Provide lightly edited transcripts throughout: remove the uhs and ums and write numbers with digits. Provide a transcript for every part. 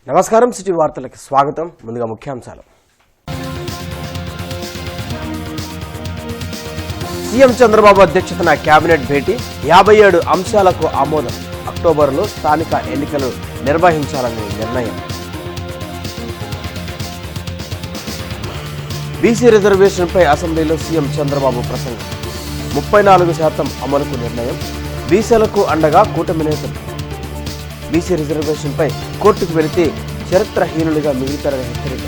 నమస్కారం, సిటీ వార్తలకు స్వాగతం. ముందుగా ముఖ్యాంశాలు. సీఎం చంద్రబాబు అధ్యక్షతన కేబినెట్ భేటీ, 57 అంశాలకు ఆమోదం. అక్టోబర్లో స్థానిక ఎన్నికలు నిర్వహించాలని నిర్ణయం. బీసీ రిజర్వేషన్పై అసెంబ్లీలో సీఎం చంద్రబాబు ప్రసంగం. 34% అమలుకు నిర్ణయం. బీసీలకు అండగా కూటమి నేతలు. బీసీ రిజర్వేషన్పై కోర్టుకు వెళితే చరిత్రహీనులుగా మిగులుతారని హెచ్చరిక.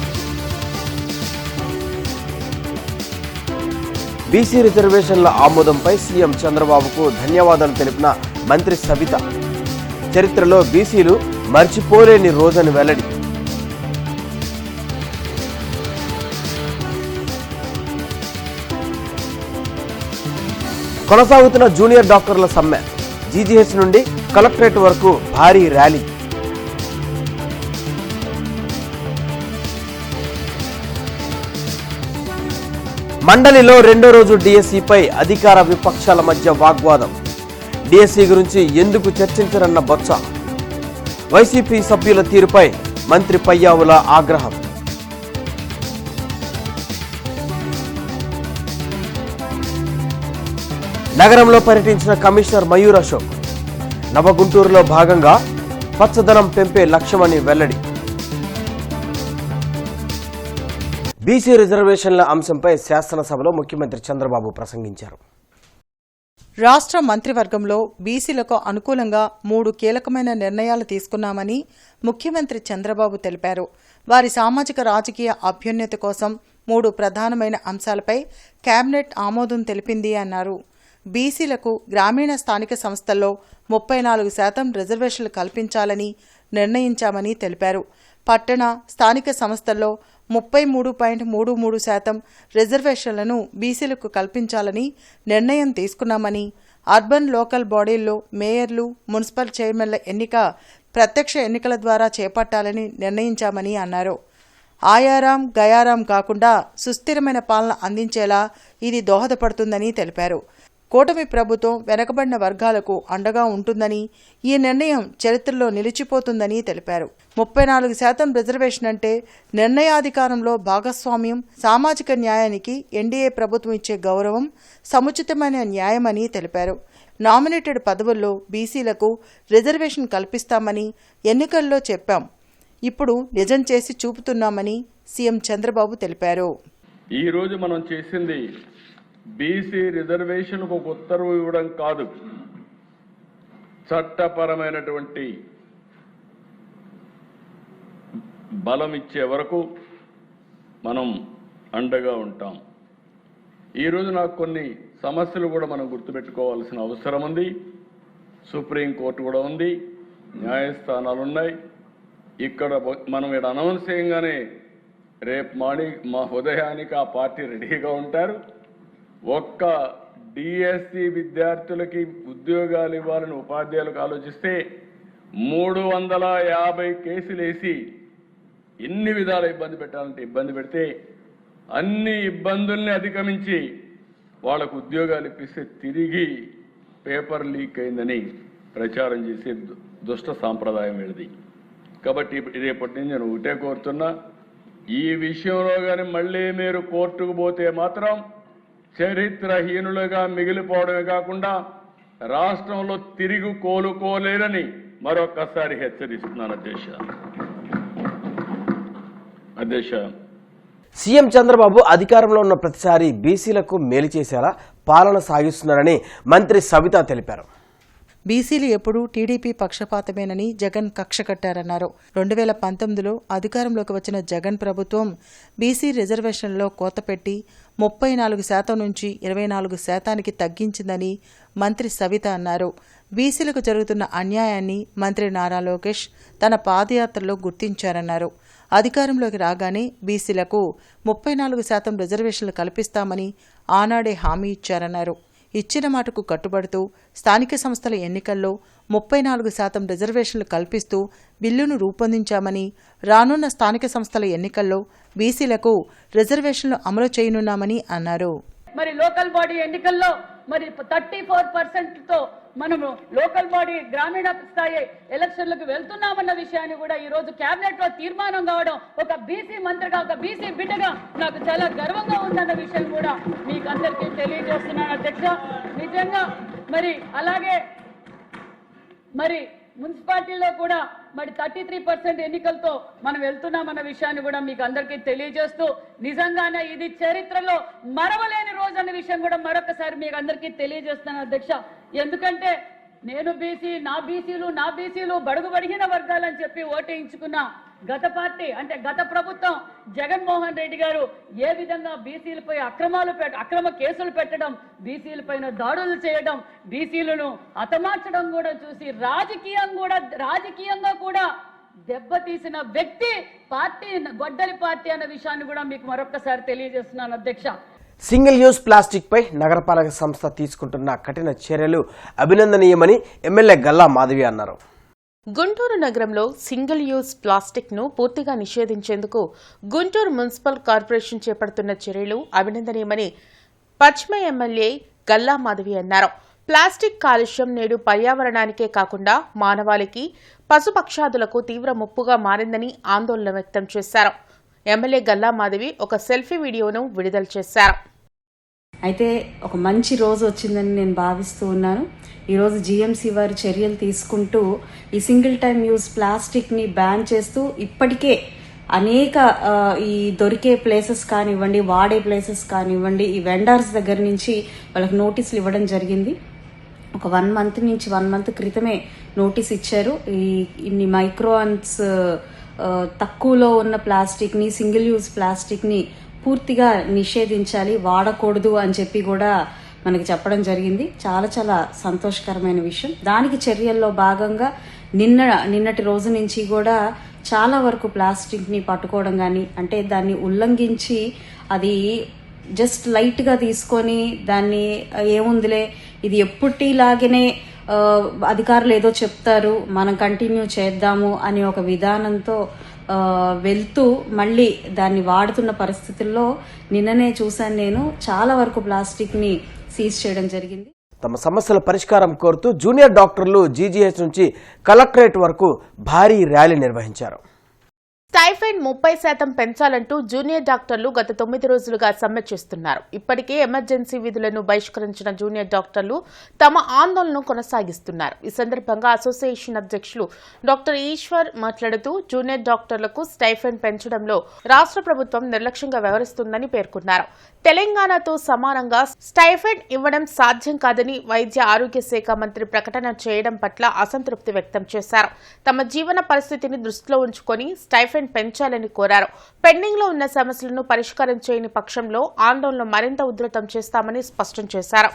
బీసీ రిజర్వేషన్ల ఆమోదంపై సీఎం చంద్రబాబుకు ధన్యవాదాలు తెలిపిన మంత్రి సవిత. చరిత్రలో బీసీలు మర్చిపోలేని రోజని వెల్లడి. కొనసాగుతున్న జూనియర్ డాక్టర్ల సమ్మె. జీజీహెచ్ నుండి కలెక్టరేట్ వరకు భారీ ర్యాలీ. మండలిలో రెండో రోజు డిఎస్సిపై అధికార విపక్షాల మధ్య వాగ్వాదం. డిఎస్సి గురించి ఎందుకు చర్చించరన్న బొత్స. వైసీపీ సభ్యుల తీరుపై మంత్రి పయ్యావుల ఆగ్రహం. నగరంలో పర్యటించిన కమిషనర్ మయూర్ అశోక్. నవగుంటూరులో భాగంగా పచ్చదనం పెంపే లక్ష్యమని వెల్లడి. బీసీ రిజర్వేషన్ల అంశంపై శాసనసభలో ముఖ్యమంత్రి చంద్రబాబు ప్రసంగించారు. రాష్ట్ర మంత్రివర్గంలో బీసీలకు అనుకూలంగా 3 కీలకమైన నిర్ణయాలు తీసుకున్నామని ముఖ్యమంత్రి చంద్రబాబు తెలిపారు. వారి సామాజిక రాజకీయ అభ్యున్నతి కోసం 3 ప్రధానమైన అంశాలపై కేబినెట్ ఆమోదం తెలిపింది అన్నారు. బీసీలకు గ్రామీణ స్థానిక సంస్థల్లో 34% రిజర్వేషన్లు కల్పించాలని నిర్ణయించామని తెలిపారు. పట్టణ స్థానిక సంస్థల్లో 33.33% రిజర్వేషన్లను బీసీలకు కల్పించాలని నిర్ణయం తీసుకున్నామని, అర్బన్ లోకల్ బాడీల్లో మేయర్లు, మున్సిపల్ చైర్మన్ల ఎన్నిక ప్రత్యక్ష ఎన్నికల ద్వారా చేపట్టాలని నిర్ణయించామని అన్నారు. ఆయారాం గయారాం కాకుండా సుస్థిరమైన పాలన అందించేలా ఇది దోహదపడుతుందని తెలిపారు. కూటమి ప్రభుత్వం వెనకబడిన వర్గాలకు అండగా ఉంటుందని, ఈ నిర్ణయం చరిత్రలో నిలిచిపోతుందని తెలిపారు. 34% రిజర్వేషన్ అంటే నిర్ణయాధికారంలో భాగస్వామ్యం, సామాజిక న్యాయానికి ఎన్డీఏ ప్రభుత్వం ఇచ్చే గౌరవం, సముచితమైన న్యాయమని తెలిపారు. నామినేటెడ్ పదవుల్లో బీసీలకు రిజర్వేషన్ కల్పిస్తామని ఎన్నికల్లో చెప్పాం, ఇప్పుడు నిజం చేసి చూపుతున్నామని సీఎం చంద్రబాబు తెలిపారు. ఈ రోజు మనం చేసింది బీసీ రిజర్వేషన్కు ఒక ఉత్తర్వు ఇవ్వడం కాదు, చట్టపరమైనటువంటి బలం ఇచ్చే వరకు మనం అండగా ఉంటాం. ఈరోజు నాకు కొన్ని సమస్యలు కూడా మనం గుర్తుపెట్టుకోవాల్సిన అవసరం ఉంది. సుప్రీంకోర్టు కూడా ఉంది, న్యాయస్థానాలు ఉన్నాయి. ఇక్కడ మనం ఇక్కడ అనౌన్స్ చేయగానే రేపు మార్నింగ్ మా ఉదయానికి ఆ పార్టీ రెడీగా ఉంటారు. ఒక్క డిఎస్సి విద్యార్థులకి ఉద్యోగాలు ఇవ్వాలని ఉపాధ్యాయులకు ఆలోచిస్తే 350 కేసులు వేసి ఎన్ని విధాల ఇబ్బంది పెట్టాలంటే ఇబ్బంది పెడితే అన్ని ఇబ్బందుల్ని అధిగమించి వాళ్ళకు ఉద్యోగాలు ఇప్పిస్తే తిరిగి పేపర్ లీక్ అయిందని ప్రచారం చేసే దుష్ట సాంప్రదాయం వెళ్ళింది. కాబట్టి రేపటి నుంచి నేను ఒకటే కోరుతున్నా, ఈ విషయంలో కానీ మళ్ళీ మీరు కోర్టుకు పోతే మాత్రం చరిత్రహీనులుగా మిగిలిపోవడమే కాకుండా రాష్ట్రంలో తిరిగి కోలుకోలేరని మరొకసారి హెచ్చరిస్తున్నాను అధ్యక్ష. సీఎం చంద్రబాబు అధికారంలో ఉన్న ప్రతిసారి బీసీలకు మేలు చేసేలా పాలన సాగిస్తున్నారని మంత్రి సవిత తెలిపారు. బీసీలు ఎప్పుడూ టీడీపీ పక్షపాతమేనని జగన్ కక్ష కట్టారన్నారు. 2019లో అధికారంలోకి వచ్చిన జగన్ ప్రభుత్వం బీసీ రిజర్వేషన్లో కోత పెట్టి 34% నుంచి 24% తగ్గించిందని మంత్రి సవిత అన్నారు. బీసీలకు జరుగుతున్న అన్యాయాన్ని మంత్రి నారా లోకేష్ తన పాదయాత్రలో గుర్తించారన్నారు. అధికారంలోకి రాగానే బీసీలకు 34% రిజర్వేషన్లు కల్పిస్తామని ఆనాడే హామీ ఇచ్చారన్నారు. ఇచ్చిన మాటకు కట్టుబడుతూ స్థానిక సంస్థల ఎన్నికల్లో 34% రిజర్వేషన్లు కల్పిస్తూ బిల్లును రూపొందించామని, రానున్న స్థానిక సంస్థల ఎన్నికల్లో బీసీలకు రిజర్వేషన్లు అమలు చేయనున్నామని అన్నారు. మరి లోకల్ బాడీ ఎన్నికల్లో మరి 34%తో మనము లోకల్ బాడీ గ్రామీణ స్థాయి ఎలక్షన్లకు వెళ్తున్నామన్న విషయాన్ని కూడా ఈ రోజు కేబినెట్ లో తీర్మానం కావడం, ఒక బీసీ మంత్రిగా, ఒక బీసీ బిడ్డగా నాకు చాలా గర్వంగా ఉందన్న విషయం కూడా మీకు అందరికీ తెలియజేస్తున్నాను అధ్యక్ష. నిజంగా మరి అలాగే మరి మున్సిపాలిటీలో కూడా మరి 33% ఎన్నికలతో మనం వెళ్తున్నామన్న విషయాన్ని కూడా మీకు అందరికీ తెలియజేస్తూ, నిజంగానే ఇది చరిత్రలో మరవలేని రోజు అన్న విషయం కూడా మరొకసారి మీకు అందరికీ తెలియజేస్తున్నాను అధ్యక్ష. ఎందుకంటే నేను బీసీ, నా బీసీలు బడుగు బడిగిన వర్గాలని చెప్పి ఓటేయించుకున్న గత పార్టీ అంటే గత ప్రభుత్వం జగన్మోహన్ రెడ్డి గారు ఏ విధంగా బీసీలపై అక్రమ కేసులు పెట్టడం, బీసీలపైన దాడులు చేయడం, బీసీలను హతమార్చడం కూడా చూసి రాజకీయంగా కూడా దెబ్బతీసిన వ్యక్తి పార్టీ గొడ్డలి పార్టీ అన్న విషయాన్ని కూడా మీకు మరొకసారి తెలియజేస్తున్నాను అధ్యక్ష. సింగిల్ యూజ్ ప్లాస్టిక్ పై నగరపాలక సంస్థ తీసుకుంటున్న కఠిన చర్యలు అభినందనీయమని ఎమ్మెల్యే గల్లా మాధవి అన్నారు. గుంటూరు నగరంలో సింగిల్ యూజ్ ప్లాస్టిక్ ను పూర్తిగా నిషేధించేందుకు గుంటూరు మున్సిపల్ కార్పొరేషన్ చేపడుతున్న చర్యలు అభినందనీయమని పశ్చిమ ఎమ్మెల్యే గల్లా మాధవి అన్నారు. ప్లాస్టిక్ కాలుష్యం నేడు పర్యావరణానికే కాకుండా మానవాళికి, పశుపక్షాదులకు తీవ్ర ముప్పుగా మారిందని ఆందోళన వ్యక్తం చేశారు. ఎమ్మెల్యే గల్లా మాధవి ఒక సెల్ఫీ వీడియోను విడుదల చేశారు. అయితే ఒక మంచి రోజు వచ్చిందని నేను భావిస్తూ ఉన్నాను. ఈరోజు జీఎంసీ వారి చర్యలు తీసుకుంటూ ఈ సింగిల్ టైమ్ యూజ్ ప్లాస్టిక్ని బ్యాన్ చేస్తూ ఇప్పటికే అనేక ఈ దొరికే ప్లేసెస్ కానివ్వండి, వాడే ప్లేసెస్ కానివ్వండి, ఈ వెండర్స్ దగ్గర నుంచి వాళ్ళకి నోటీసులు ఇవ్వడం జరిగింది. ఒక 1 మంత్ క్రితమే నోటీస్ ఇచ్చారు. ఇన్ని మైక్రోన్స్ తక్కువలో ఉన్న ప్లాస్టిక్ని, సింగిల్ యూజ్ ప్లాస్టిక్ని పూర్తిగా నిషేధించాలి, వాడకూడదు అని చెప్పి కూడా మనకి చెప్పడం జరిగింది. చాలా చాలా సంతోషకరమైన విషయం. దానికి చర్యల్లో భాగంగా నిన్నటి రోజు నుంచి కూడా చాలా వరకు ప్లాస్టిక్ని పట్టుకోవడం కానీ, అంటే దాన్ని ఉల్లంఘించి అది జస్ట్ లైట్గా తీసుకొని దాన్ని ఏముందిలే ఇది ఎప్పటిలాగానే అధికారులు ఏదో చెప్తారు మనం కంటిన్యూ చేద్దాము అనే ఒక విధానంతో వెళ్తూ మళ్ళీ దాన్ని వాడుతున్న పరిస్థితుల్లో నిన్ననే చూశాను నేను, చాలా వరకు ప్లాస్టిక్ని సీజ్ చేయడం జరిగింది. తమ సమస్యల పరిష్కారం కోరుతూ జూనియర్ డాక్టర్లు జీజీహెచ్ నుంచి కలెక్టరేట్ వరకు భారీ ర్యాలీ నిర్వహించారు. స్టైఫండ్ 30% పెంచాలంటూ జూనియర్ డాక్టర్లు గత 9 రోజులుగా సమ్మె చేస్తున్నారు. ఇప్పటికే ఎమర్జెన్సీ విధులను బహిష్కరించిన జూనియర్ డాక్టర్లు తమ ఆందోళనను కొనసాగిస్తున్నారు. ఈ సందర్భంగా అసోసియేషన్ అధ్యక్షులు డాక్టర్ ఈశ్వర్ మాట్లాడుతూ జూనియర్ డాక్టర్లకు స్టైఫండ్ పెంచడంలో రాష్ట్ర ప్రభుత్వం నిర్లక్ష్యంగా వ్యవహరిస్తుందని పేర్కొన్నారు. తెలంగాణతో సమానంగా స్టైఫండ్ ఇవ్వడం సాధ్యం కాదని వైద్య ఆరోగ్య శాఖ మంత్రి ప్రకటన చేయడం పట్ల అసంతృప్తి వ్యక్తం చేశారు. తమ జీవన పరిస్థితిని దృష్టిలో ఉంచుకొని స్టైఫండ్ పెంచాలని కోరారు. పెండింగ్ లో ఉన్న సమస్యలను పరిష్కారం చేయని పక్షంలో ఆందోళన మరింత ఉధృతం చేస్తామని స్పష్టం చేశారు.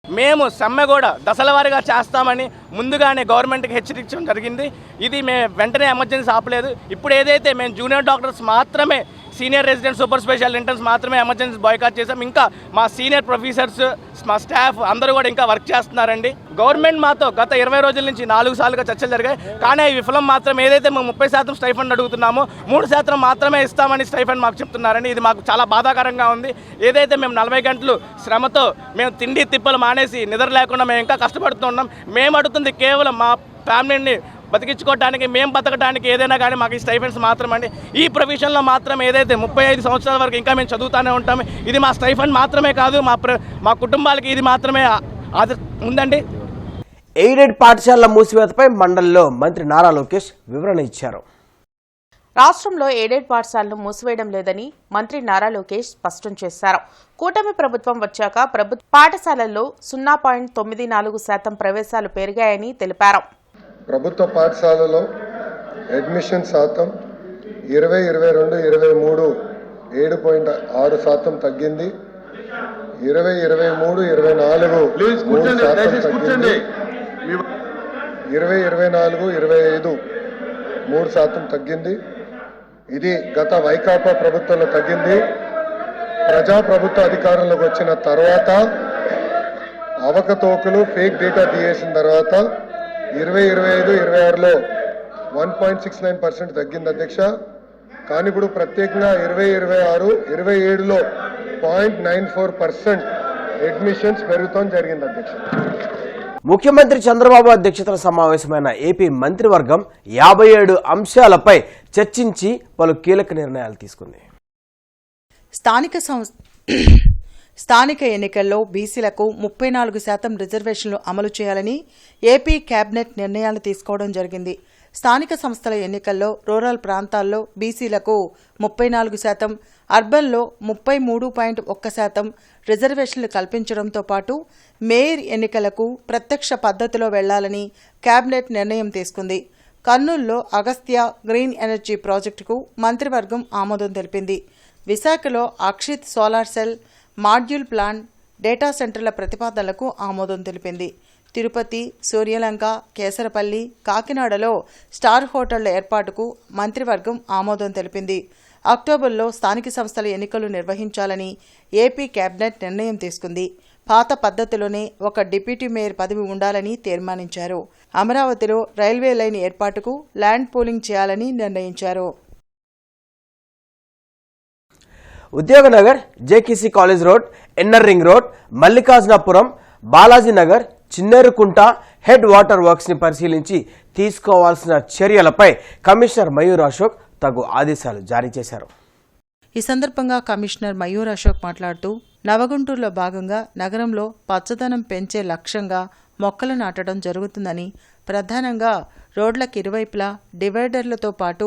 మేము సమ్మె కూడా దశల వారీగా చేస్తామని ముందుగానే గవర్నమెంట్కి హెచ్చరించడం జరిగింది. ఇది మేము వెంటనే ఎమర్జెన్సీ ఆపలేదు. ఇప్పుడు ఏదైతే మేము జూనియర్ డాక్టర్స్ మాత్రమే, senior resident, super special interns మాత్రమే ఎమర్జెన్సీ బాయ్కాట్ చేసాం. ఇంకా మా సీనియర్ ప్రొఫెసర్స్, మా స్టాఫ్ అందరూ కూడా ఇంకా వర్క్ చేస్తున్నారండి. గవర్నమెంట్ మాతో గత 20 రోజుల నుంచి 4 సార్లుగా చర్చలు జరిగాయి. కానీ ఈ విఫలం మాత్రం ఏదైతే మేము 30% స్టైఫండ్ అడుగుతున్నామో 3% మాత్రమే ఇస్తామని స్టైఫండ్ మాకు చెప్తున్నారండి. ఇది మాకు చాలా బాధాకరంగా ఉంది. ఏదైతే మేము 40 గంటలు శ్రమతో మేము తిండి తిప్పలు మానేసి నిద్ర లేకుండా మేము ఇంకా కష్టపడుతున్నాం. మేము అడుగుతుంది కేవలం మా ఫ్యామిలీని బతికించుకోవడానికి, మేము బతకడానికి ఏదైనా కానీ మాకు ఈ స్టైఫండ్స్ మాత్రం అండి. ఈ ప్రొఫెషన్లో మాత్రం ఏదైతే 35 సంవత్సరాల వరకు ఇంకా మేము చదువుతూనే ఉంటాము. ఇది మా స్టైఫండ్ మాత్రమే కాదు, మా కుటుంబాలకి ఇది మాత్రమే ఉందండి. ఎయిడెడ్ పాఠశాలల మూసివేతపై మండలిలో మంత్రి నారా లోకేష్ వివరణ ఇచ్చారు. రాష్ట్రంలో ఎయిడెడ్ పాఠశాలను మూసివేయడం లేదని మంత్రి నారా లోకేష్ స్పష్టం చేశారు. కూటమి ప్రభుత్వం వచ్చాక ప్రభుత్వ పాఠశాలల్లో 0.94% ప్రవేశాలు పెరిగాయని తెలిపారు. ప్రభుత్వ పాఠశాలలో అడ్మిషన్ శాతం 2022-23 7.6% తగ్గింది. 2023-24 3% తగ్గింది. 2024-25 3% తగ్గింది. ఇది గత వైకాపా ప్రభుత్వంలో తగ్గింది. ప్రజాప్రభుత్వ అధికారంలోకి వచ్చిన తర్వాత అవకతవకలు, ఫేక్ డేటా తీసేసిన తర్వాత 2025-26లో 1.69% తగ్గింది అధ్యక్ష. కానీ ఇప్పుడు ప్రత్యేకంగా 2026-27లో 0.94% అడ్మిషన్స్ పెరుగుతాం జరిగింది అధ్యక్ష. ముఖ్యమంత్రి చంద్రబాబు అధ్యక్షతన సమావేశమైన ఏపీ మంత్రివర్గం 57 అంశాలపై చర్చించి పలు కీలక నిర్ణయాలు తీసుకుంది. స్థానిక ఎన్నికల్లో బీసీలకు 34% రిజర్వేషన్లు అమలు చేయాలని ఏపీ కేబినెట్ నిర్ణయాలు తీసుకోవడం జరిగింది. స్థానిక సంస్థల ఎన్నికల్లో రూరల్ ప్రాంతాల్లో బీసీలకు 34%, అర్బన్లో 33.1% రిజర్వేషన్లు కల్పించడంతో పాటు మేయర్ ఎన్నికలకు ప్రత్యక్ష పద్ధతిలో వెళ్లాలని కేబినెట్ నిర్ణయం తీసుకుంది. కర్నూలులో అగస్త్య గ్రీన్ ఎనర్జీ ప్రాజెక్టుకు మంత్రివర్గం ఆమోదం తెలిపింది. విశాఖలో Akshit solar cell module plant data సెంటర్ల ప్రతిపాదనలకు ఆమోదం తెలిపింది. తిరుపతి, సూర్యలంక, కేసరపల్లి, కాకినాడలో స్టార్ హోటళ్ల ఏర్పాటుకు మంత్రివర్గం ఆమోదం తెలిపింది. అక్టోబర్లో స్థానిక సంస్థల ఎన్నికలు నిర్వహించాలని ఏపీ కేబినెట్ నిర్ణయం తీసుకుంది. పాత పద్ధతిలోనే ఒక డిప్యూటీ మేయర్ పదవి ఉండాలని తీర్మానించారు. అమరావతిలో రైల్వే లైన్ ఏర్పాటుకు ల్యాండ్ పూలింగ్ చేయాలని నిర్ణయించారు. Udyoganagar, JKC college road, NR ring road, Mallikarjunapuram, Balajinagar, Chinnerukunta head water works ని పరిశీలించి తీసుకోవాల్సిన చర్యలపై కమిషనర్ మయూర్ అశోక్ తగు ఆదేశాలు జారీ చేశారు. ఈ సందర్భంగా కమిషనర్ మయూర్ అశోక్ మాట్లాడుతూ నవగుంటూరులో భాగంగా నగరంలో పచ్చదనం పెంచే లక్ష్యంగా మొక్కలు నాటడం జరుగుతుందని, ప్రధానంగా రోడ్లకు ఇరువైపులా డివైడర్లతో పాటు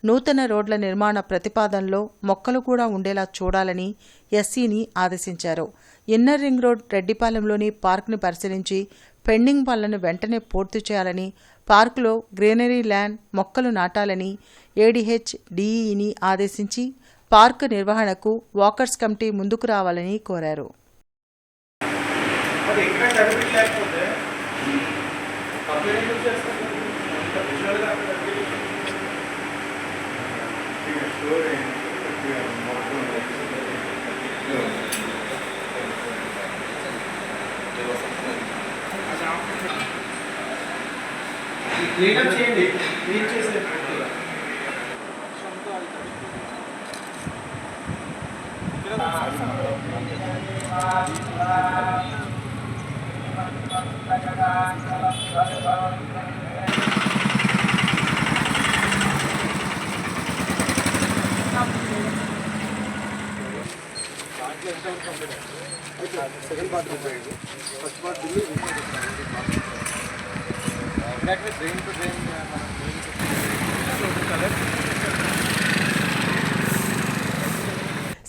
నూతన రోడ్ల నిర్మాణ ప్రతిపాదనలో మొక్కలు కూడా ఉండేలా చూడాలని ఎస్సీని ఆదేశించారు. ఇన్నర్ రింగ్ రోడ్ రెడ్డిపాలెంలోని పార్కును పరిశీలించి పెండింగ్ పనులను వెంటనే పూర్తి చేయాలని, పార్కులో గ్రీనరీ ల్యాండ్ మొక్కలు నాటాలని ఏడీహెచ్ డీఈని ఆదేశించి పార్కు నిర్వహణకు వాకర్స్ కమిటీ ముందుకు రావాలని కోరారు.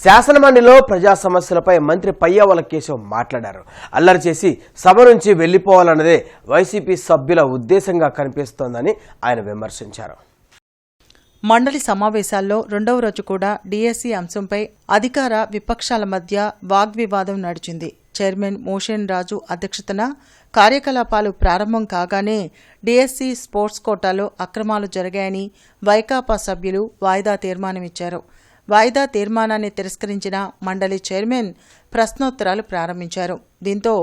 శాసనమండలిలో ప్రజా సమస్యలపై మంత్రి పయ్యావుల కేశవ్ మాట్లాడారు. అల్లరి చేసి సభ నుంచి వెళ్లిపోవాలన్నదే వైసీపీ సభ్యుల ఉద్దేశంగా కనిపిస్తోందని ఆయన విమర్శించారు. మండలి సమావేశాల్లో రెండవ రోజు కూడా డీఎస్సీ అంశంపై అధికార విపక్షాల మధ్య వాగ్వివాదం నడిచింది. చైర్మన్ మోషన్ రాజు అధ్యక్షతన కార్యకలాపాలు ప్రారంభం కాగానే డీఎస్సీ స్పోర్ట్స్ కోటాలో అక్రమాలు జరిగాయని వైకాపా సభ్యులు వాయిదా తీర్మానమిచ్చారు. వాయిదా తీర్మానాన్ని తిరస్కరించిన మండలి చైర్మన్ ప్రశ్నోత్తరాలు ప్రారంభించారు. దీంతో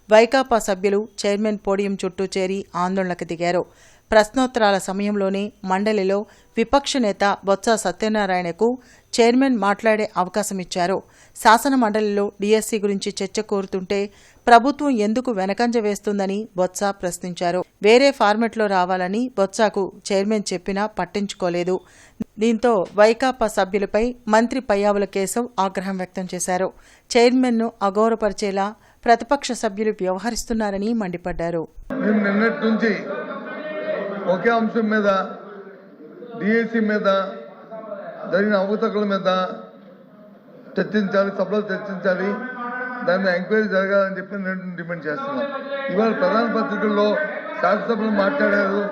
వైకాపా సభ్యులు చైర్మన్ పోడియం చుట్టూ చేరి ఆందోళనకు దిగారు. ప్రశ్నోత్తరాల సమయంలోనే మండలిలో విపక్ష నేత బొత్స సత్యనారాయణకు చైర్మన్ మాట్లాడే అవకాశమిచ్చారు. శాసన మండలిలో డీఎస్సీ గురించి చర్చ కోరుతుంటే ప్రభుత్వం ఎందుకు వెనకంజ వేస్తుందని బొత్స ప్రశ్నించారు. వేరే ఫార్మెట్లో రావాలని బొత్సకు చైర్మన్ చెప్పినా పట్టించుకోలేదు. దీంతో వైకాపా సభ్యులపై మంత్రి పయ్యావుల కేశవ్ ఆగ్రహం వ్యక్తం చేశారు. చైర్మన్ను అగౌరవపరిచేలా ప్రతిపక్ష సభ్యులు వ్యవహరిస్తున్నారని మండిపడ్డారు. ఒకే అంశం మీద డిఎస్సి మీద జరిగిన అవకతవకల మీద చర్చించాలి, సభలో చర్చించాలి, దాన్ని ఎంక్వైరీ జరగాలని చెప్పి నేను డిమాండ్ చేస్తున్నాను. ఇవాళ ప్రధాన పత్రికల్లో శాసనసభలో మాట్లాడారు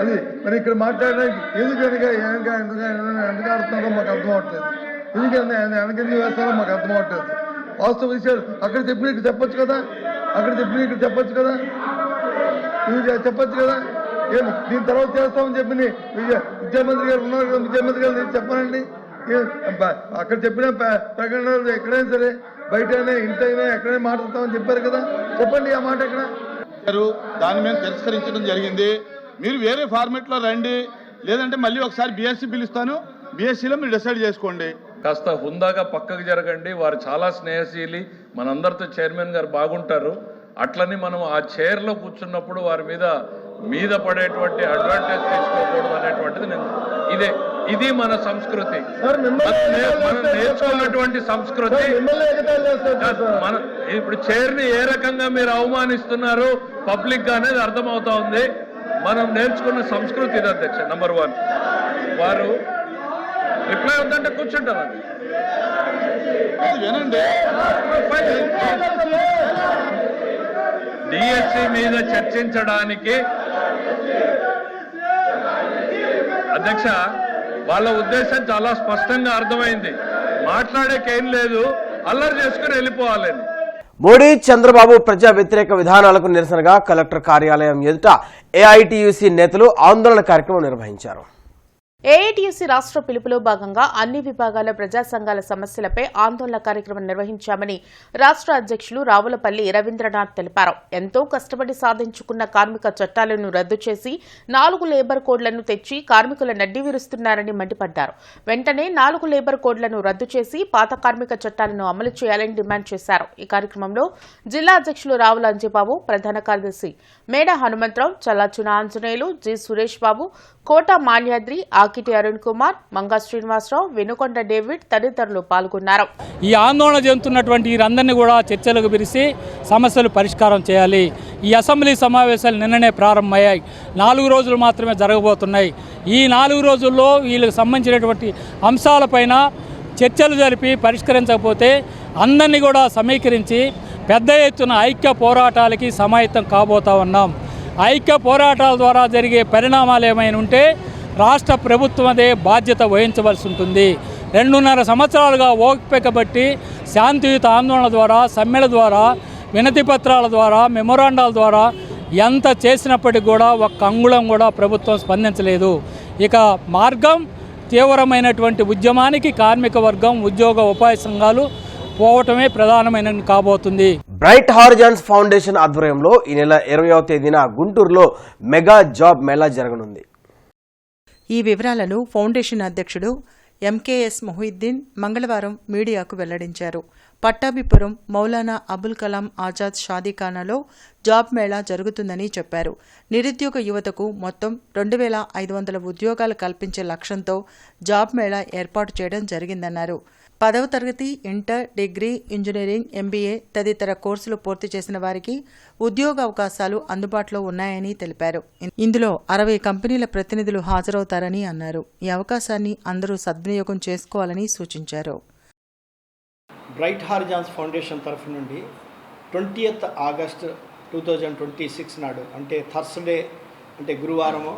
అది మరి ఇక్కడ మాట్లాడడానికి ఎందుకు ఎందుకు ఆడుతున్నారో మాకు అర్థం అవట్లేదు. ఎందుకంటే వెనకెందుకు వేస్తారో మాకు అర్థం అవట్లేదు. వాస్తవ విషయాలు అక్కడ చెప్పిన ఇక్కడ చెప్పొచ్చు కదా, చెప్పొచ్చు కదా. ఏమి దీని తర్వాత చేస్తామని చెప్పి విద్యామంత్రి గారు ఉన్నారు కదా, విద్యామంత్రి గారు నేను చెప్పానండి. అక్కడ చెప్పిన ప్రకటనలు ఎక్కడైనా సరే బయటైనా ఇంటైనా ఎక్కడైనా మాట్లాడతామని చెప్పారు కదా, చెప్పండి ఆ మాట ఎక్కడ. దాని మీద తిరస్కరించడం జరిగింది. మీరు వేరే ఫార్మెట్లో రండి, లేదంటే మళ్ళీ ఒకసారి బీఎస్సీ పిలుస్తాను, బీఎస్సీలో మీరు డిసైడ్ చేసుకోండి. కాస్త హుందాగా పక్కకు జరగండి. వారు చాలా స్నేహశీలి, మనందరితో చైర్మన్ గారు బాగుంటారు. అట్లని మనం ఆ చైర్లో కూర్చున్నప్పుడు వారి మీద పడేటువంటి అడ్వాంటేజ్ తీసుకోకూడదు అనేటువంటిది ఇది మన సంస్కృతి, మనం నేర్చుకున్నటువంటి సంస్కృతి. ఇప్పుడు చైర్ని ఏ రకంగా మీరు అవమానిస్తున్నారు పబ్లిక్ గా అనేది అర్థమవుతా ఉంది. మనం నేర్చుకున్న సంస్కృతి ఇది అధ్యక్ష. నంబర్ 1, వారు రిప్లై అవుతుంటే కూర్చుంటారు. డిఎస్సి మీద చర్చించడానికి అధ్యక్ష వాళ్ళ ఉద్దేశం చాలా స్పష్టంగా అర్థమైంది. మాట్లాడేకేం లేదు, అల్లరి చేసుకుని వెళ్ళిపోవాలని. మోడీ చంద్రబాబు ప్రజా వ్యతిరేక విధానాలకు నిరసనగా కలెక్టర్ కార్యాలయం ఎదుట ఏఐటీయూసీ నేతలు ఆందోళన కార్యక్రమం నిర్వహించారు. ఏఐటీయూసీ రాష్ట్ర పిలుపులో భాగంగా అన్ని విభాగాల ప్రజా సంఘాల సమస్యలపై ఆందోళన కార్యక్రమం నిర్వహించామని రాష్ట్ర అధ్యక్షులు రావులపల్లి రవీంద్రనాథ్ తెలిపారు. ఎంతో కష్టపడి సాధించుకున్న కార్మిక చట్టాలను రద్దు చేసి 4 లేబర్ కోడ్లను తెచ్చి కార్మికుల నడ్డి విరుస్తున్నారని మండిపడ్డారు. వెంటనే 4 లేబర్ కోడ్లను రద్దు చేసి పాత కార్మిక చట్టాలను అమలు చేయాలని డిమాండ్ చేశారు. ఈ కార్యక్రమంలో జిల్లా అధ్యక్షులు రావుల అంజిబాబు, ప్రధాన కార్యదర్శి మేడ హనుమంతరావు, చల్లాచున ఆంజనేయులు, జి సురేష్ బాబు, కోట మాన్యాద్రి, ఆకిటి అరుణ్ కుమార్, మంగా శ్రీనివాసరావు, వెనుకొండ డేవిడ్ తదితరులు పాల్గొన్నారు. ఈ ఆందోళన చెందుతున్నటువంటి వీరందరినీ కూడా చర్చలకు పిలిచి సమస్యలు పరిష్కారం చేయాలి. ఈ అసెంబ్లీ సమావేశాలు నిన్ననే ప్రారంభమయ్యాయి. 4 రోజులు మాత్రమే జరగబోతున్నాయి. ఈ 4 రోజుల్లో వీళ్ళకి సంబంధించినటువంటి అంశాలపైన చర్చలు జరిపి పరిష్కరించకపోతే అందరినీ కూడా సమీకరించి పెద్ద ఎత్తున ఐక్య పోరాటాలకి సమాయత్తం కాబోతా ఉన్నాం. ఐక్య పోరాటాల ద్వారా జరిగే పరిణామాలు ఏమైనా ఉంటే రాష్ట్ర ప్రభుత్వం అదే బాధ్యత వహించవలసి ఉంటుంది. 2.5 సంవత్సరాలుగా ఓపిక బట్టి శాంతియుత ఆందోళన ద్వారా, సమ్మెల ద్వారా, వినతి పత్రాల ద్వారా, మెమొరాండాల ద్వారా ఎంత చేసినప్పటికీ కూడా ఒక్క అంగుళం కూడా ప్రభుత్వం స్పందించలేదు. ఇక మార్గం తీవ్రమైనటువంటి ఉద్యమానికి కార్మిక వర్గం, ఉద్యోగ ఉపాధి సంఘాలు పోవటమే ప్రధానమైన కాబోతుంది. బ్రైట్ హారిజాన్స్ ఫౌండేషన్ ఆధ్వర్యంలో ఈ నెల 20వ తేదీన గుంటూరులో మెగా జాబ్ మేళా జరగనుంది. ఈ వివరాలను ఫౌండేషన్ అధ్యక్షుడు ఎంకేఎస్ మొహిద్దీన్ మంగళవారం మీడియాకు వెల్లడించారు. పట్టాభిపురం మౌలానా అబుల్ కలాం ఆజాద్ షాదీఖానాలో జాబ్ మేళా జరుగుతుందని చెప్పారు. నిరుద్యోగ యువతకు మొత్తం 2500 ఉద్యోగాలు కల్పించే లక్ష్యంతో జాబ్ మేళా ఏర్పాటు చేయడం జరిగిందన్నారు. 10వ తరగతి, ఇంటర్, డిగ్రీ, ఇంజనీరింగ్, ఎంబీఏ తదితర కోర్సులు పూర్తి చేసిన వారికి ఉద్యోగ అవకాశాలు అందుబాటులో ఉన్నాయని తెలిపారు. ఇందులో 60 కంపెనీల ప్రతినిధులు హాజరవుతారని అన్నారు. ఈ అవకాశాన్ని అందరూ సద్వినియోగం చేసుకోవాలని సూచించారు. బ్రైట్ హారిజాన్స్ ఫౌండేషన్ తరఫు నుండి 20th ఆగస్టు 2026 నాడు, అంటే థర్స్డే, అంటే గురువారము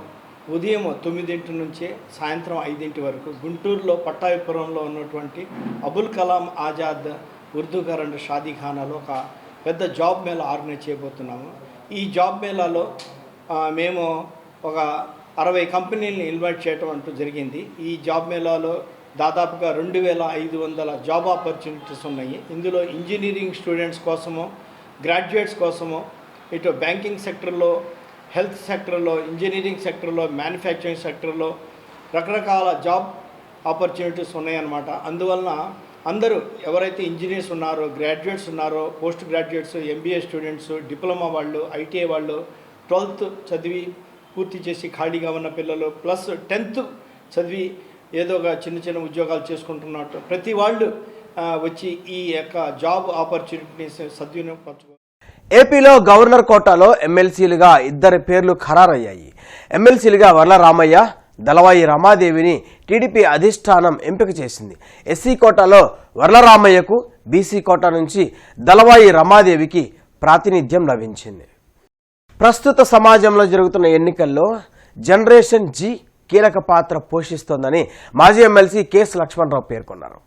ఉదయం 9 నుంచి సాయంత్రం 5 వరకు గుంటూరులో పట్టాభిపురంలో ఉన్నటువంటి అబుల్ కలాం ఆజాద్ ఉర్దూ కరెంట్ షాదీఖానాలో ఒక పెద్ద జాబ్ మేళా ఆర్గనైజ్ చేయబోతున్నాము. ఈ జాబ్ మేళాలో మేము ఒక 60 కంపెనీలను ఇన్వైట్ చేయడం అంటూ జరిగింది. ఈ జాబ్ మేళాలో దాదాపుగా 2500 జాబ్ ఆపర్చునిటీస్ ఉన్నాయి. ఇందులో ఇంజనీరింగ్ స్టూడెంట్స్ కోసము, గ్రాడ్యుయేట్స్ కోసము, ఇటు బ్యాంకింగ్ సెక్టర్లో, హెల్త్ సెక్టర్లో, ఇంజనీరింగ్ సెక్టర్లో, మ్యానుఫ్యాక్చరింగ్ సెక్టర్లో రకరకాల జాబ్ ఆపర్చునిటీస్ ఉన్నాయన్నమాట. అందువలన అందరూ ఎవరైతే ఇంజనీర్స్ ఉన్నారో, గ్రాడ్యుయేట్స్ ఉన్నారో, post graduates, MBA students, diploma వాళ్ళు, ఐటీఐ వాళ్ళు, 12th చదివి పూర్తి చేసి ఖాళీగా ఉన్న పిల్లలు, ప్లస్ 10th చదివి ఏదో ఒక చిన్న ఉద్యోగాలు చేసుకుంటున్నట్టు ప్రతి వాళ్ళు వచ్చి ఈ యొక్క జాబ్ ఆపర్చునిటీస్ సద్వినియోగపరచుకో. ఏపీలో గవర్నర్ కోటాలో ఎమ్మెల్సీలుగా 2 పేర్లు ఖరారయ్యాయి. ఎమ్మెల్సీలుగా వర్ల రామయ్య, దళవాయి రమాదేవిని టీడీపీ అధిష్టానం ఎంపిక చేసింది. ఎస్సీ కోటాలో వర్ల రామయ్యకు, బీసీ కోటా నుంచి దళవాయి రమాదేవికి ప్రాతినిధ్యం లభించింది. ప్రస్తుత సమాజంలో జరుగుతున్న ఎన్నికల్లో జనరేషన్ జీ కీలక పాత్ర పోషిస్తోందని మాజీ ఎమ్మెల్సీ కేఎస్ లక్ష్మణరావు పేర్కొన్నారు.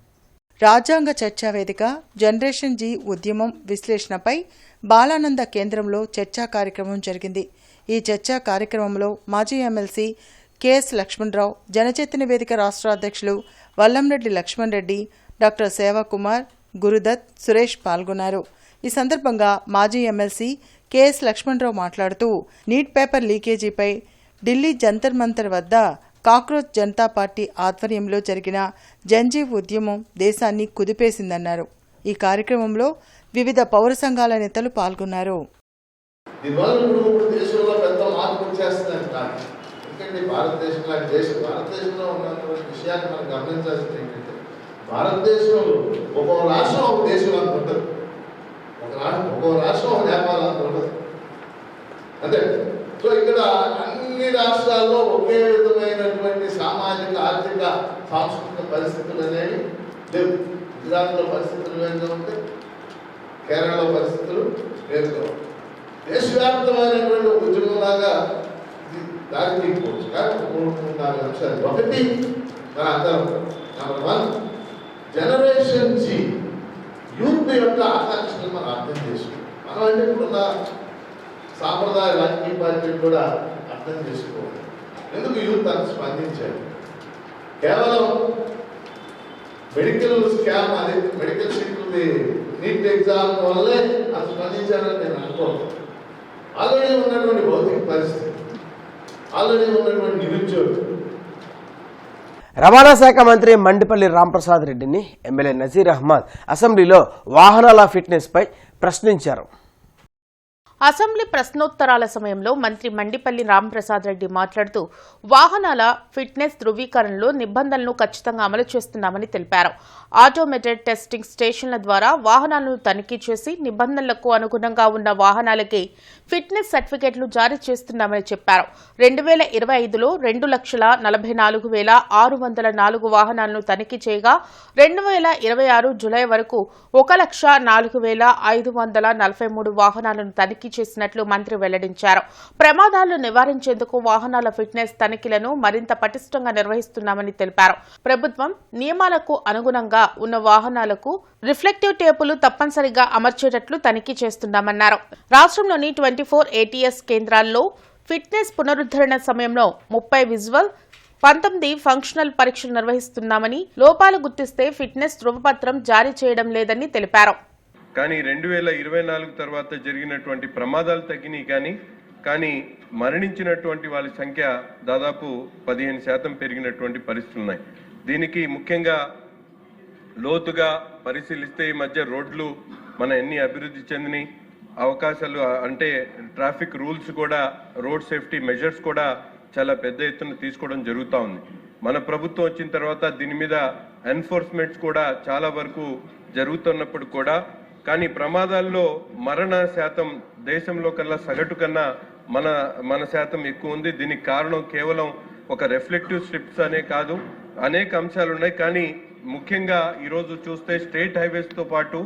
రాజ్యాంగ చర్చా వేదిక జనరేషన్ జీ ఉద్యమం విశ్లేషణపై బాలానంద కేంద్రంలో చర్చా కార్యక్రమం జరిగింది. ఈ చర్చా కార్యక్రమంలో మాజీ ఎమ్మెల్సీ కేఎస్ లక్ష్మణరావు, జనచైతన్య వేదిక రాష్ట్ర అధ్యక్షులు వల్లంరెడ్డి లక్ష్మణ్ రెడ్డి, డాక్టర్ సేవాకుమార్, గురుదత్, సురేష్ పాల్గొన్నారు. ఈ సందర్భంగా మాజీ ఎమ్మెల్సీ కేఎస్ లక్ష్మణరావు మాట్లాడుతూ నీట్ పేపర్ లీకేజీపై ఢిల్లీ జంతర్ మంతర్ వద్ద కాక్రోచ్ జనతా పార్టీ ఆధ్వర్యంలో జరిగిన జంజీవ్ ఉద్యమం దేశాన్ని కుదిపేసిందన్నారు. ఈ కార్యక్రమంలో వివిధ పౌర సంఘాల నేతలు పాల్గొన్నారు. ఎందుకంటే భారతదేశం లాంటి దేశం, భారతదేశంలో ఉన్నటువంటి విషయాన్ని మనం గమనించాల్సింది ఏంటంటే, భారతదేశంలో ఒక్కో రాష్ట్రం ఒక దేశం అంత ఉంటుంది, ఒక్కో రాష్ట్రం ఒక వ్యాపారం అంత ఉంటుంది అంతే. సో ఇక్కడ అన్ని రాష్ట్రాల్లో ఒకే విధమైనటువంటి సామాజిక, ఆర్థిక, సాంస్కృతిక పరిస్థితులు అనేవి లేవు. గుజరాత్లో పరిస్థితులు వేరుగా ఉంటాయి, కేరళలో పరిస్థితులు వేరుగా ఉంటాయి. దేశవ్యాప్తమైనటువంటి ఉద్యమంలాగా దారి తీసుకోవచ్చు. కానీ 3-4 అంశాలు. ఒకటి, మన అందరం నెంబర్ 1 జనరేషన్ జీ యూత్ యొక్క ఆకాంక్షలు మనం అర్థం చేసుకోవాలి. మనం అంటే ఇప్పుడున్న సాంప్రదాయ రాజకీయ పార్టీలు కూడా అర్థం చేసుకోవాలి. ఎందుకు యూత్ అంత స్పందించారు? కేవలం మెడికల్ స్కామ్, అది మెడికల్ సీట్లది నీట్ ఎగ్జామ్ వల్లే అంత స్పందించారని నేను అనుకోను. ఆల్రెడీ ఉన్నటువంటి భౌతిక పరిస్థితి, ఆల్రెడీ ఉన్నటువంటి నిరుద్యోగం. రవాణా శాఖ మంత్రి మండిపల్లి రాంప్రసాద్ రెడ్డిని ఎమ్మెల్యే నజీర్ అహ్మద్ అసెంబ్లీలో వాహనాల ఫిట్నెస్ పై ప్రశ్నించారు. అసెంబ్లీ ప్రశ్నోత్తరాల సమయంలో మంత్రి మండిపల్లి రాంప్రసాద్ రెడ్డి మాట్లాడుతూ వాహనాల ఫిట్నెస్ ధృవీకరణలో నిబంధనలను ఖచ్చితంగా అమలు చేస్తున్నామని తెలిపారు. ఆటోమేటెడ్ టెస్టింగ్ స్టేషన్ల ద్వారా వాహనాలను తనిఖీ చేసి నిబంధనలకు అనుగుణంగా ఉన్న వాహనాలకి ఫిట్నెస్ సర్టిఫికెట్లు జారీ చేస్తున్నామని చెప్పారు. 2025లో 2,44,604 వాహనాలను తనిఖీ చేయగా 2026 జులై వరకు 1,04,543 వాహనాలను తనిఖీ చేసినట్లు మంత్రి వెల్లడించారు. ప్రమాదాలను నివారించేందుకు వాహనాల ఫిట్నెస్ తనిఖీలను మరింత పటిష్టంగా నిర్వహిస్తున్నామని తెలిపారు. ప్రభుత్వం నియమాలకు అనుగుణంగా ఉన్న వాహనాలకు రిఫ్లెక్టివ్ టేపులు తప్పనిసరిగా అమర్చేటట్లు తనిఖీ చేస్తున్నామన్నారు. రాష్ట్రంలోని 24 ATS కేంద్రాల్లో ఫిట్నెస్ పునరుద్ధరణ సమయంలో 30 విజువల్, 19 ఫంక్షనల్ పరీక్షలు నిర్వహిస్తున్నామని, లోపాలు గుర్తిస్తే ఫిట్నెస్ ధృవపత్రం జారీ చేయడం లేదని తెలిపారు. కానీ 2024 తర్వాత జరిగినటువంటి ప్రమాదాలు తగ్గినాయి, కానీ మరణించినటువంటి వాళ్ళ సంఖ్య దాదాపు 15% పెరిగినటువంటి పరిస్థితులు ఉన్నాయి. దీనికి ముఖ్యంగా లోతుగా పరిశీలిస్తే ఈ మధ్య రోడ్లు మన ఎన్ని అభివృద్ధి చెందిన అవకాశాలు, అంటే ట్రాఫిక్ రూల్స్ కూడా, రోడ్ సేఫ్టీ మెజర్స్ కూడా చాలా పెద్ద ఎత్తున తీసుకోవడం జరుగుతూ ఉంది. మన ప్రభుత్వం వచ్చిన తర్వాత దీని మీద ఎన్ఫోర్స్మెంట్స్ కూడా చాలా వరకు జరుగుతున్నప్పుడు కూడా, కానీ ప్రమాదాల్లో మరణ శాతం దేశంలో కల్లా సగటు కన్నా మన శాతం ఎక్కువ ఉంది. దీనికి కారణం కేవలం ఒక రిఫ్లెక్టివ్ స్ట్రిప్స్ అనే కాదు, అనేక అంశాలు ఉన్నాయి. కానీ ముఖ్యంగా ఈరోజు చూస్తే స్టేట్ హైవేస్తో పాటు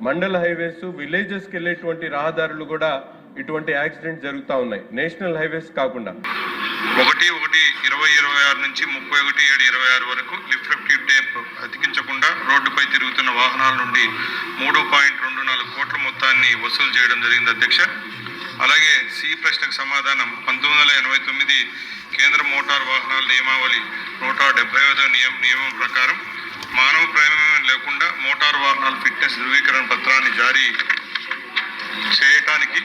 మండల హైవేస్, విలేజెస్కి వెళ్ళేటువంటి రహదారులు కూడా ఇటువంటి యాక్సిడెంట్స్ జరుగుతూ ఉన్నాయి, నేషనల్ హైవేస్ కాకుండా. 1/1/2026 నుంచి 31/7/26 వరకు రిఫ్లెక్టివ్ టేప్ అతికించకుండా రోడ్డుపై తిరుగుతున్న వాహనాల నుండి 3.24 కోట్ల మొత్తాన్ని వసూలు చేయడం జరిగింది అధ్యక్ష. అలాగే సి ప్రశ్నకు సమాధానం 1989 కేంద్ర మోటార్ వాహనాల నియమావళి 175వ నియమం ప్రకారం మానవ ప్రమేయం లేకుండా మోటార్ వాహనాల ఫిట్నెస్ ధృవీకరణ పత్రాన్ని జారీ చేయటానికి,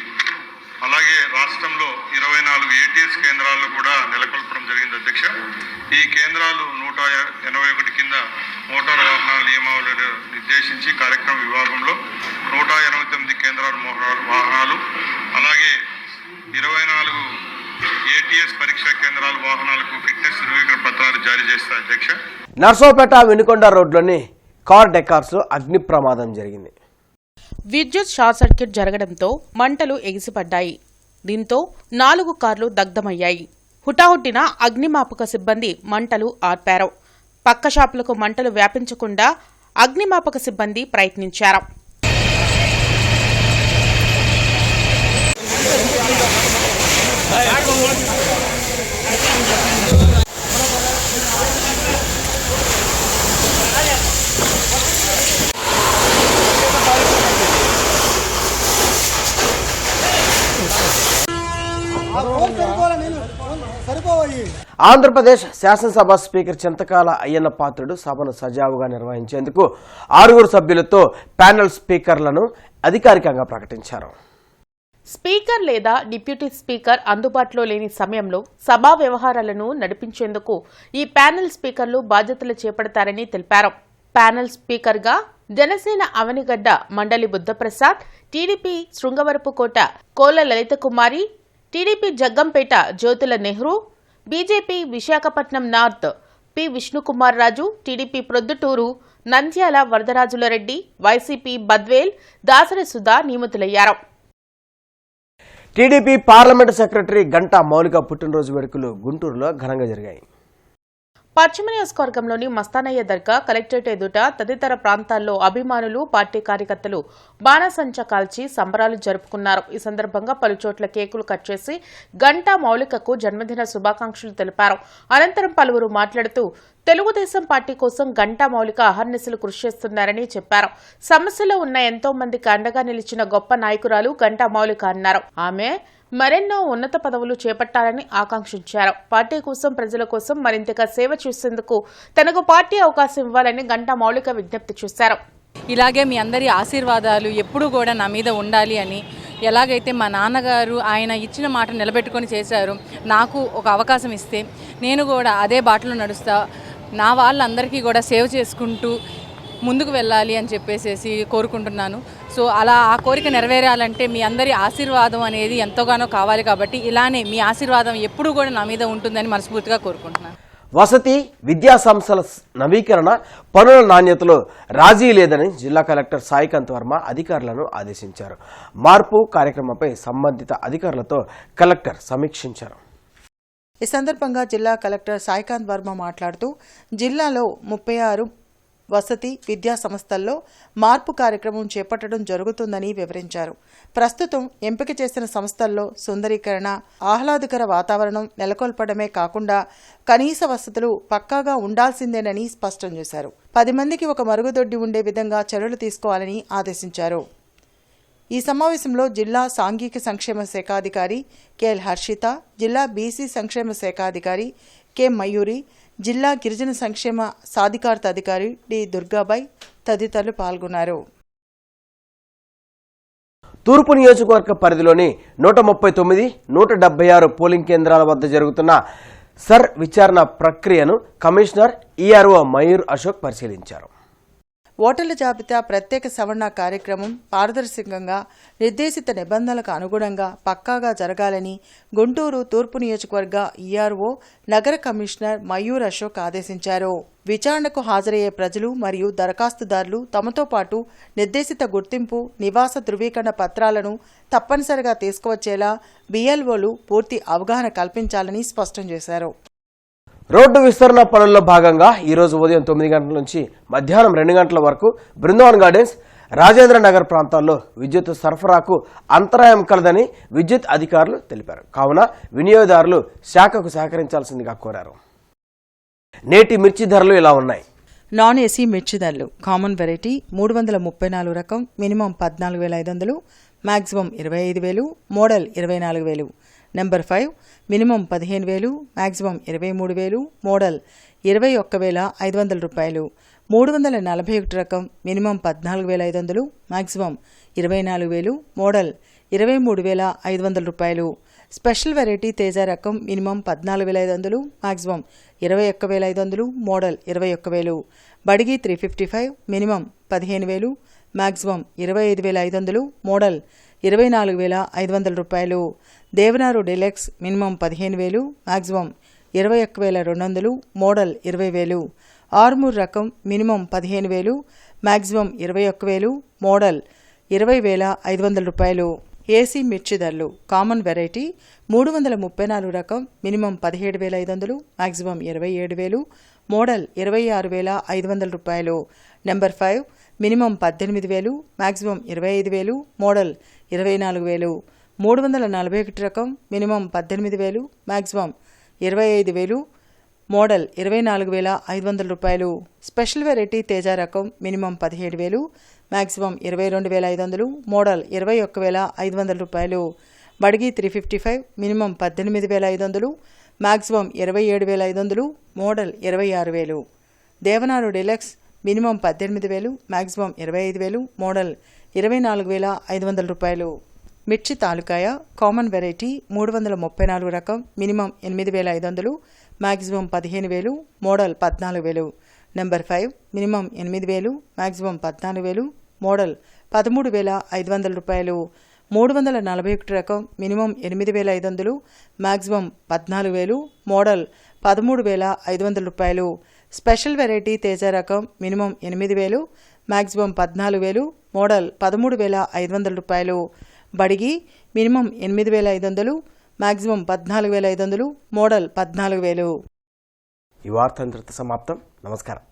అలాగే రాష్ట్రంలో 24 ATS కేంద్రాల్లో కూడా నెలకొల్పడం జరిగింది అధ్యక్ష. ఈ కేంద్రాలు 181 కింద మోటార్ వాహనాల నియమావళిని నిర్దేశించి కార్యక్రమ విభాగంలో 189 కేంద్రాల వాహనాలు, అలాగే 24 ATS పరీక్షా కేంద్రాల వాహనాలకు ఫిట్నెస్ ధృవీకరణ పత్రాలు జారీ చేస్తాయి అధ్యక్ష. నర్సోపేట వినుకొండ రోడ్లోని కార్ డెకార్స్ అగ్ని ప్రమాదం జరిగింది. విద్యుత్ షార్ట్ సర్క్యూట్ జరగడంతో మంటలు ఎగిసిపడ్డాయి. దీంతో 4 కార్లు దగ్ధమయ్యాయి. హుటాహుటిన అగ్నిమాపక సిబ్బంది మంటలు ఆర్పారు. పక్క షాపులకు మంటలు వ్యాపించకుండా అగ్నిమాపక సిబ్బంది ప్రయత్నించారు. ఆంధ్రప్రదేశ్ శాసనసభ స్పీకర్ చింతకాల అయ్యన్న పాత్రుడు సభను సజావుగా నిర్వహించేందుకు 6 సభ్యులతో ప్యానెల్ స్పీకర్లను అధికారికంగా ప్రకటించారు. స్పీకర్ లేదా డిప్యూటీ స్పీకర్ అందుబాటులో లేని సమయంలో సభా వ్యవహారాలను నడిపించేందుకు ఈ ప్యానెల్ స్పీకర్లు బాధ్యతలు చేపడతారని తెలిపారు. ప్యానెల్ స్పీకర్గా Janasena Avanigadda Mandali Buddhaprasad, TDP Srungavarapukota Kola Lalitha Kumari, TDP Jaggampeta Jyothula Nehru, BJP Visakhapatnam north P Vishnukumar Raju, TDP Proddatur Nandyala Varadarajula Reddy, YCP Badvel Dasari Sudha నియమితులయ్యారు. టీడీపీ పార్లమెంటు సెక్రటరీ గంటా మౌలిక పుట్టినరోజు వేడుకలు గుంటూరులో ఘనంగా జరిగాయి. పశ్చిమ నియోజకవర్గంలోని మస్తానయ్య దర్గా, కలెక్టరేట్ ఎదుట తదితర ప్రాంతాల్లో అభిమానులు, పార్టీ కార్యకర్తలు బాణసంచా కాల్చి సంబరాలు జరుపుకున్నారు. ఈ సందర్భంగా పలుచోట్ల కేకులు కట్ చేసి గంటా మౌలికకు జన్మదిన శుభాకాంక్షలు తెలిపారు. అనంతరం పలువురు మాట్లాడుతూ తెలుగుదేశం పార్టీ కోసం గంటా మౌలిక అహర్నిశలు కృషి చేస్తున్నారని చెప్పారు. సమస్యలో ఉన్న ఎంతో మందికి అండగా నిలిచిన గొప్ప నాయకురాలు గంటా మౌలిక అన్నారు. ఆమె మరెన్నో ఉన్నత పదవులు చేపట్టాలని ఆకాంక్షించారు. పార్టీ కోసం, ప్రజల కోసం మరింతగా సేవ చేసేందుకు తనకు పార్టీ అవకాశం ఇవ్వాలని గంటా మౌలిక విజ్ఞప్తి చేశారు. ఇలాగే మీ అందరి ఆశీర్వాదాలు ఎప్పుడూ కూడా నా మీద ఉండాలి అని, ఎలాగైతే మా నాన్నగారు ఆయన ఇచ్చిన మాట నిలబెట్టుకొని చేశారు, నాకు ఒక అవకాశం ఇస్తే నేను కూడా అదే బాటలో నడుస్తా, నా వాళ్ళందరికీ కూడా సేవ చేసుకుంటూ ముందుకు వెళ్ళాలి అని చెప్పేసి కోరుకుంటున్నాను. సో అలా ఆ కోరిక నెరవేరాలంటే మీ అందరి ఆశీర్వాదం అనేది ఎంతగానో కావాలి. కాబట్టి ఇలానే మీ ఆశీర్వాదం ఎప్పుడూ కూడా నా మీద ఉంటుందని మనస్ఫూర్తిగా కోరుకుంటున్నాను. వసతి, విద్యా సంస్థల నవీకరణ, పనుల నాణ్యతలో రాజీ లేదని జిల్లా కలెక్టర్ సాయికాంత్ వర్మ అధికారులను ఆదేశించారు. మార్పు కార్యక్రమంపై సంబంధిత అధికారులతో కలెక్టర్ సమీక్షించారు. ఈ సందర్భంగా జిల్లా కలెక్టర్ సాయికాంత్ వర్మ మాట్లాడుతూ జిల్లాలో 36 వసతి విద్యా సంస్థల్లో మార్పు కార్యక్రమం చేపట్టడం జరుగుతుందని వివరించారు. ప్రస్తుతం ఎంపిక చేసిన సంస్థల్లో సుందరీకరణ, ఆహ్లాదకర వాతావరణం నెలకొల్పడమే కాకుండా కనీస వసతులు పక్కాగా ఉండాల్సిందేనని స్పష్టం చేశారు. 10 మందికి ఒక మరుగుదొడ్డి ఉండే విధంగా చర్యలు తీసుకోవాలని ఆదేశించారు. ఈ సమావేశంలో జిల్లా సాంఘిక సంక్షేమ శాఖాధికారి కెఎల్ హర్షిత, జిల్లా బీసీ సంక్షేమ శాఖాధికారి కె మయూరి, జిల్లా గిరిజన సంక్షేమ సాధికారత అధికారి డి దుర్గాబాయ్ తదితరులు పాల్గొన్నారు. తూర్పు నియోజకవర్గ పరిధిలోని 139, 176 పోలింగ్ కేంద్రాల వద్ద జరుగుతున్న సర్ విచారణ ప్రక్రియను కమిషనర్ ఈఆర్ఓ మయూర్ అశోక్ పరిశీలించారు. ఓటర్ల జాబితా ప్రత్యేక సవరణ కార్యక్రమం పారదర్శకంగా, నిర్దేశిత నిబంధనలకు అనుగుణంగా పక్కాగా జరగాలని గుంటూరు తూర్పు నియోజకవర్గ ఈఆర్ఓ నగర కమిషనర్ మయూర్ అశోక్ ఆదేశించారు. విచారణకు హాజరయ్యే ప్రజలు మరియు దరఖాస్తుదారులు తమతో పాటు నిర్దేశిత గుర్తింపు, నివాస ధృవీకరణ పత్రాలను తప్పనిసరిగా తీసుకువచ్చేలా బిఎల్ఓలు పూర్తి అవగాహన కల్పించాలని స్పష్టం చేశారు. రోడ్డు విస్తరణ పనుల్లో భాగంగా ఈరోజు ఉదయం 9 గంటల నుంచి మధ్యాహ్నం 2 గంటల వరకు బృందావన్ గార్డెన్స్, రాజేంద్ర నగర్ ప్రాంతాల్లో విద్యుత్ సరఫరాకు అంతరాయం కలదని విద్యుత్ అధికారులు తెలిపారు. కావున వినియోగదారులు శాఖకు సహకరించాల్సిందిగా కోరారు. నేటి మిర్చి ధరలు ఇలా ఉన్నాయి. నాన్ ఏసీ మిర్చి ధరలు: కామన్ వెరైటీ 334 రకం minimum 14,500, maximum 25,000, model 24,000. Number 5 minimum 15,000, maximum 23,000, model 21,500 రూపాయలు. 341 రకం మినిమం 14,500, మ్యాక్సిమం 24,000, మోడల్ 23,500 రూపాయలు. స్పెషల్ వెరైటీ తేజ రకం minimum 14,500, maximum 21,500, model 21,000. Byadgi 355 minimum 15,000, maximum 25,500, model 24,500 రూపాయలు. Devanur deluxe minimum 15,000, maximum 21,200, model 20,000. Armoor రకం మినిమం 15,000, మ్యాక్సిమం 21,000, మోడల్ 20,500 రూపాయలు. ఏసీ మిర్చి ధరలు: కామన్ వెరైటీ 334 రకం మినిమం 17,500, మ్యాక్సిమం 27,000, మోడల్ 26,500 రూపాయలు. Number 5 minimum 18,000, maximum 25,000, model 24,000. 341 రకం మినిమం 18,000, మ్యాక్సిమం 25,000, మోడల్ 24,500 రూపాయలు. స్పెషల్ వెరైటీ తేజ రకం మినిమం 17,000, మ్యాక్సిమం 22,500, మోడల్ 21,500 రూపాయలు. Byadgi 355 minimum 18,500, maximum 27,500, model 26,000. Devanur deluxe minimum 18,000, maximum 25,000, model 24,500 రూపాయలు. మిర్చి తాలూకాయ కామన్ వెరైటీ 334 రకం minimum 8,500, maximum 15,000, model 14,000. Number 5 minimum 8,000, maximum 14,000, model 13,500 రూపాయలు. 341 రకం మినిమం 8,500, మ్యాక్సిమం 14,000, మోడల్ 13,500 రూపాయలు. స్పెషల్ వెరైటీ తేజ రకం మినిమం 8,000, మ్యాక్సిమం 14,000, మోడల్ 13,500 రూపాయలు. బడిగి మినిమం 8,500, మ్యాక్సిమం 14,500, మోడల్ 14,000. ఈ వార్త ఇంతటితో సమాప్తం. నమస్కారం.